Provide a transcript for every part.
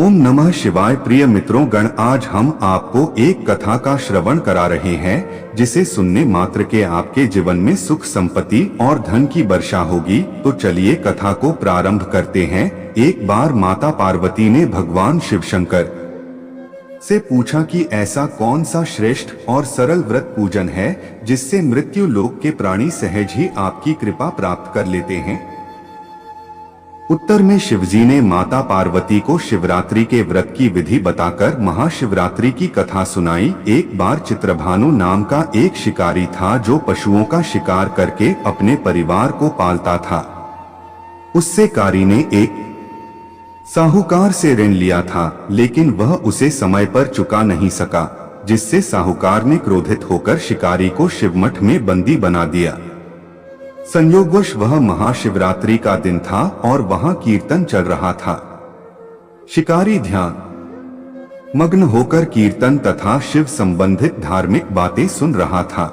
ओम नमः शिवाय। प्रिय मित्रों गण, आज हम आपको एक कथा का श्रवण करा रहे हैं जिसे सुनने मात्र के आपके जीवन में सुख संपत्ति और धन की वर्षा होगी। तो चलिए कथा को प्रारंभ करते हैं। एक बार माता पार्वती ने भगवान शिव शंकर से पूछा कि ऐसा कौन सा श्रेष्ठ और सरल व्रत पूजन है जिससे मृत्यु लोक के प्राणी सहज ही आपकी कृपा प्राप्त कर लेते हैं। उत्तर में शिवजी ने माता पार्वती को शिवरात्रि के व्रत की विधि बताकर महाशिवरात्रि की कथा सुनाई। एक बार चित्रभानु नाम का एक शिकारी था जो पशुओं का शिकार करके अपने परिवार को पालता था। उससे कारी ने एक साहूकार से ऋण लिया था, लेकिन वह उसे समय पर चुका नहीं सका, जिससे साहूकार ने क्रोधित होकर शिकारी को शिवमठ में बंदी बना दिया। संयोगवश वह महाशिवरात्रि का दिन था और वहां कीर्तन चल रहा था। शिकारी ध्यान मग्न होकर कीर्तन तथा शिव संबंधित धार्मिक बातें सुन रहा था।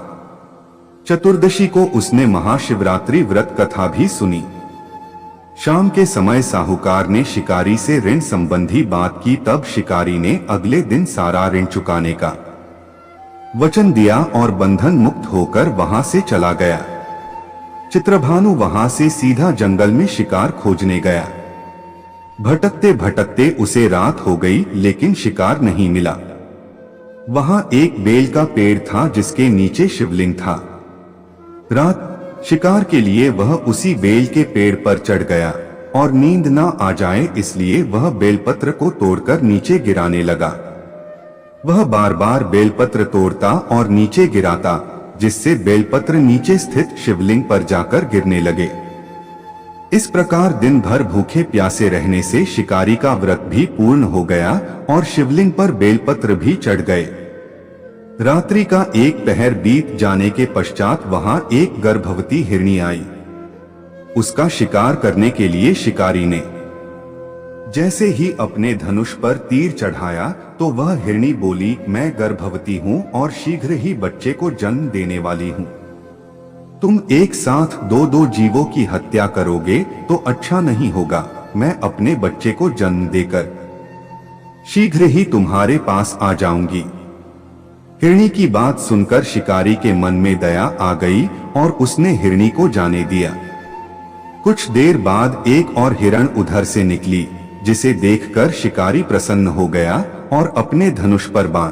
चतुर्दशी को उसने महाशिवरात्रि व्रत कथा भी सुनी। शाम के समय साहूकार ने शिकारी से ऋण संबंधी बात की, तब शिकारी ने अगले दिन सारा ऋण चुकाने का वचन दिया और बंधन मुक्त होकर वहां से चला गया। चित्रभानु वहां से सीधा जंगल में शिकार खोजने गया। भटकते भटकते उसे रात हो गई, लेकिन शिकार नहीं मिला। वहां एक बेल का पेड़ था जिसके नीचे शिवलिंग था। रात शिकार के लिए वह उसी बेल के पेड़ पर चढ़ गया और नींद ना आ जाए इसलिए वह बेलपत्र को तोड़कर नीचे गिराने लगा। वह बार बार बेलपत्र तोड़ता और नीचे गिराता, जिससे बेलपत्र नीचे स्थित शिवलिंग पर जाकर गिरने लगे। इस प्रकार दिन भर भूखे प्यासे रहने से शिकारी का व्रत भी पूर्ण हो गया और शिवलिंग पर बेलपत्र भी चढ़ गए। रात्रि का एक पहर बीत जाने के पश्चात वहां एक गर्भवती हिरनी आई। उसका शिकार करने के लिए शिकारी ने जैसे ही अपने धनुष पर तीर चढ़ाया तो वह हिरनी बोली, मैं गर्भवती हूँ और शीघ्र ही बच्चे को जन्म देने वाली हूँ। तुम एक साथ दो जीवों की हत्या करोगे तो अच्छा नहीं होगा। मैं अपने बच्चे को जन्म देकर शीघ्र ही तुम्हारे पास आ जाऊंगी। हिरनी की बात सुनकर शिकारी के मन में दया आ गई और उसने हिरनी को जाने दिया। कुछ देर बाद एक और हिरण उधर से निकली, जिसे देखकर शिकारी प्रसन्न हो गया और अपने धनुष पर बाण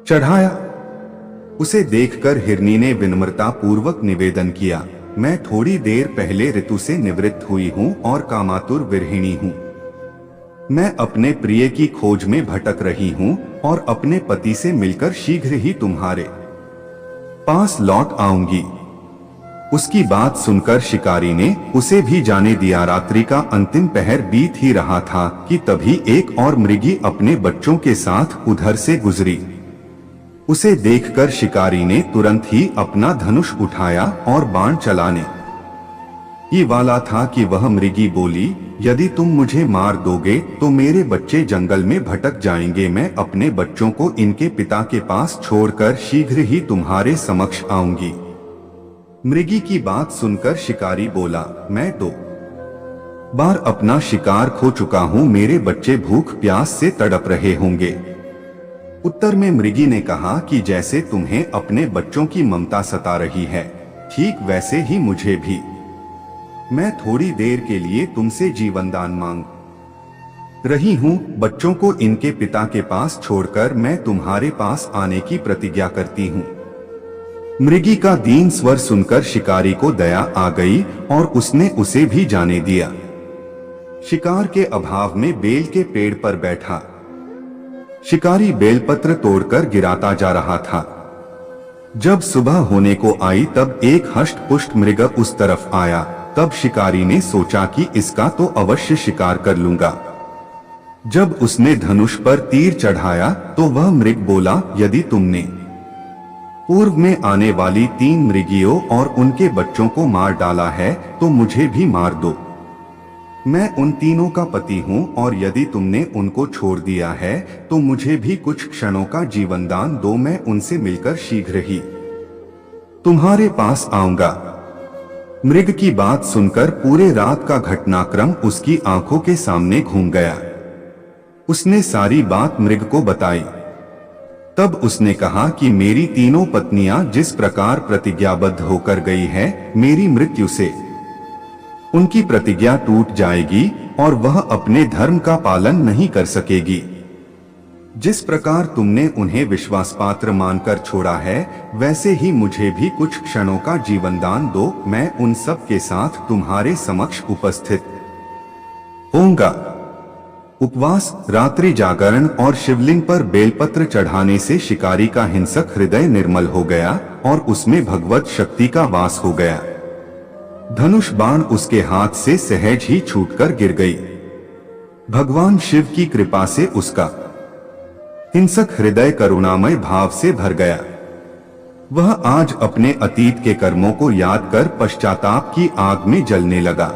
चढ़ाया। उसे देखकर हिरनी ने विनम्रता पूर्वक निवेदन किया, मैं थोड़ी देर पहले ऋतु से निवृत्त हुई हूँ और कामातुर विरहिणी हूँ। मैं अपने प्रिय की खोज में भटक रही हूँ और अपने पति से मिलकर शीघ्र ही तुम्हारे पास लौट आऊंगी। उसकी बात सुनकर शिकारी ने उसे भी जाने दिया। रात्रि का अंतिम पहर बीत ही रहा था कि तभी एक और मृगी अपने बच्चों के साथ उधर से गुजरी। उसे देखकर शिकारी ने तुरंत ही अपना धनुष उठाया और बाण चलाने ही वाला था कि वह मृगी बोली, यदि तुम मुझे मार दोगे तो मेरे बच्चे जंगल में भटक जाएंगे। मैं अपने बच्चों को इनके पिता के पास छोड़कर शीघ्र ही तुम्हारे समक्ष आऊंगी। मृगी की बात सुनकर शिकारी बोला, मैं 2 बार अपना शिकार खो चुका हूं, मेरे बच्चे भूख प्यास से तड़प रहे होंगे। उत्तर में मृगी ने कहा कि जैसे तुम्हें अपने बच्चों की ममता सता रही है, ठीक वैसे ही मुझे भी। मैं थोड़ी देर के लिए तुमसे जीवनदान मांग रही हूं। बच्चों को इनके पिता के पास छोड़कर मैं तुम्हारे पास आने की प्रतिज्ञा करती हूं। मृगी का दीन स्वर सुनकर शिकारी को दया आ गई और उसने उसे भी जाने दिया। शिकार के अभाव में बेल के पेड़ पर बैठा शिकारी बेलपत्र तोड़कर गिराता जा रहा था। जब सुबह होने को आई तब एक हष्ट पुष्ट मृग उस तरफ आया। तब शिकारी ने सोचा कि इसका तो अवश्य शिकार कर लूंगा। जब उसने धनुष पर तीर चढ़ाया तो वह मृग बोला, यदि तुमने पूर्व में आने वाली 3 मृगियों और उनके बच्चों को मार डाला है तो मुझे भी मार दो। मैं उन तीनों का पति हूँ और यदि तुमने उनको छोड़ दिया है तो मुझे भी कुछ क्षणों का जीवनदान दो। मैं उनसे मिलकर शीघ्र ही तुम्हारे पास आऊंगा। मृग की बात सुनकर पूरे रात का घटनाक्रम उसकी आंखों के सामने घूम गया। उसने सारी बात मृग को बताई। तब उसने कहा कि मेरी तीनों पत्नियां जिस प्रकार प्रतिज्ञाबद्ध होकर गई हैं, मेरी मृत्यु से उनकी प्रतिज्ञा टूट जाएगी और वह अपने धर्म का पालन नहीं कर सकेगी। जिस प्रकार तुमने उन्हें विश्वासपात्र मानकर छोड़ा है, वैसे ही मुझे भी कुछ क्षणों का जीवन दान दो। मैं उन सब के साथ तुम्हारे समक्ष उपस्थित होऊंगा। उपवास, रात्रि जागरण और शिवलिंग पर बेलपत्र चढ़ाने से शिकारी का हिंसक हृदय निर्मल हो गया और उसमें भगवत शक्ति का वास हो गया। धनुष बाण उसके हाथ से सहज ही छूटकर गिर गई। भगवान शिव की कृपा से उसका हिंसक हृदय करुणामय भाव से भर गया। वह आज अपने अतीत के कर्मों को याद कर पश्चाताप की आग में जलने लगा।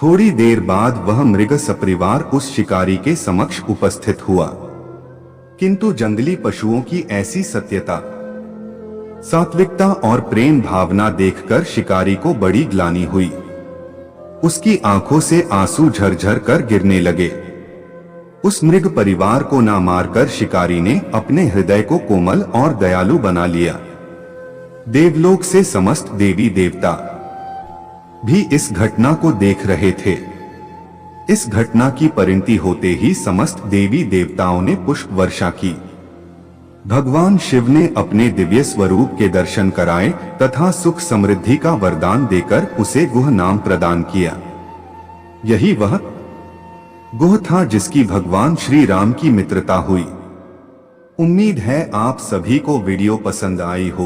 थोड़ी देर बाद वह मृग सपरिवार उस शिकारी के समक्ष उपस्थित हुआ, किंतु जंगली पशुओं की ऐसी सत्यता, सात्विकता और प्रेम भावना देखकर शिकारी को बड़ी ग्लानि हुई। उसकी आंखों से आंसू झरझर कर गिरने लगे। उस मृग परिवार को ना मारकर शिकारी ने अपने हृदय को कोमल और दयालु बना लिया। देवलोक से समस्त देवी देवता भी इस घटना को देख रहे थे। इस घटना की परिणति होते ही समस्त देवी देवताओं ने पुष्प वर्षा की। भगवान शिव ने अपने दिव्य स्वरूप के दर्शन कराए तथा सुख समृद्धि का वरदान देकर उसे गुह नाम प्रदान किया। यही वह गुह था जिसकी भगवान श्री राम की मित्रता हुई। उम्मीद है आप सभी को वीडियो पसंद आई हो।